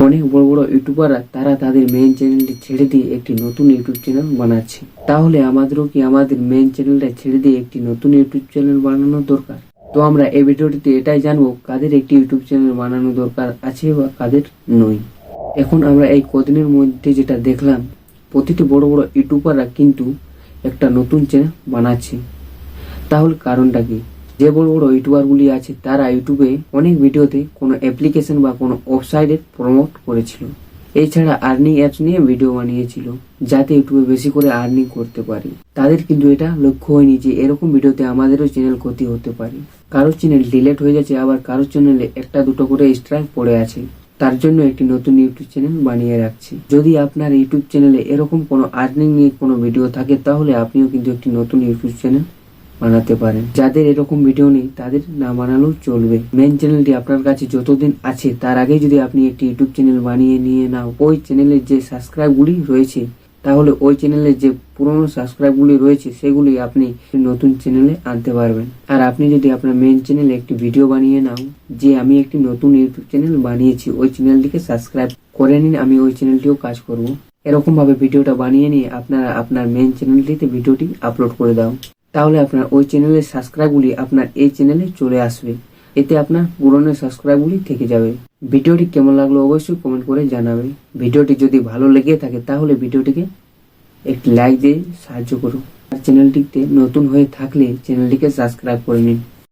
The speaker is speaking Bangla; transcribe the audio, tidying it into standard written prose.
অনেক বড় বড় ইউটিউবাররা তারা তাদের মেইন চ্যানেলটি ছেড়ে দিয়ে একটি নতুন ইউটিউব চ্যানেল বানাচ্ছে। তাহলে আমাদেরও কি আমাদের মেইন চ্যানেলটা ছেড়ে দিয়ে একটি নতুন ইউটিউব চ্যানেল বানানো দরকার? তো আমরা এই ভিডিওটিতে এটাই জানবো কাদের একটি ইউটিউব চ্যানেল বানানো দরকার আছে বা কাদের নয়। এখন আমরা এই কদিনের মধ্যে যেটা দেখলাম, প্রতিটি বড় বড় ইউটিউবাররা কিন্তু একটা নতুন চ্যানেল বানাচ্ছে। তাহলে কারণটা কি? যে বড় বড় ইউটিউবারগুলি আছে তারা ইউটিউবে অনেক ভিডিওতে কোনো অ্যাপ্লিকেশন বা কোনো ওয়েবসাইটের প্রমোট করেছিল। এছাড়া আর্নিং অ্যাপস নিয়ে ভিডিও বানিয়েছিল যাতে ইউটিউবে বেশি করে আর্নিং করতে পারি। তাদের কিন্তু এটা লক্ষ্য হয়নি যে এরকম ভিডিওতে আমাদেরও চ্যানেল ক্ষতি হতে পারে। কারোর চ্যানেল ডিলেট হয়ে যাচ্ছে, আবার কারোর চ্যানেলে একটা দুটো করে স্ট্রাইক পড়ে আছে। তার জন্য একটি নতুন ইউটিউব চ্যানেল বানিয়ে রাখছি। যদি আপনার ইউটিউব চ্যানেলে এরকম কোনো আর্নিং নিয়ে কোনো ভিডিও থাকে তাহলে আপনিও কিন্তু একটি নতুন ইউটিউব চ্যানেল বানাতে পারেন। যাদের এরকম ভিডিও নেই তাদের না বানালেও চলবে। মেন চ্যানেলটি আপনার কাছে যতদিন আছে তার আগে যদি আপনি একটি ইউটিউব চ্যানেল বানিয়ে নিয়ে নাও, ওই চ্যানেলের যে সাবস্ক্রাইবগুলি রয়েছে তাহলে ওই চ্যানেলের যে পুরনো সাবস্ক্রাইবগুলি রয়েছে সেগুলি আপনি নতুন চ্যানেলে আনতে পারবেন। আর আপনি যদি আপনার মেন চ্যানেলে একটি ভিডিও বানিয়ে নাও যে আমি একটি নতুন ইউটিউব চ্যানেল বানিয়েছি, ওই চ্যানেলটিকে সাবস্ক্রাইব করে নিন, আমি ওই চ্যানেলটিও কাজ করব। এরকম ভাবে ভিডিওটা বানিয়ে নিয়ে আপনারা আপনার মেন চ্যানেলটিতে ভিডিওটি আপলোড করে দাও। তাহলে আপনার ওই চ্যানেলের সাবস্ক্রাইবগুলি আপনার এই চ্যানেলে চলে আসবে। এতে আপনার পুরনো সাবস্ক্রাইবগুলি থেকে যাবে। ভিডিওটি কেমন লাগলো অবশ্যই কমেন্ট করে জানাবে। ভিডিওটি যদি ভালো লেগে থাকে তাহলে ভিডিওটিকে একটি লাইক দিয়ে সাহায্য করুন। আর চ্যানেলটিতে নতুন হয়ে থাকলে চ্যানেলটিকে সাবস্ক্রাইব করে নিন।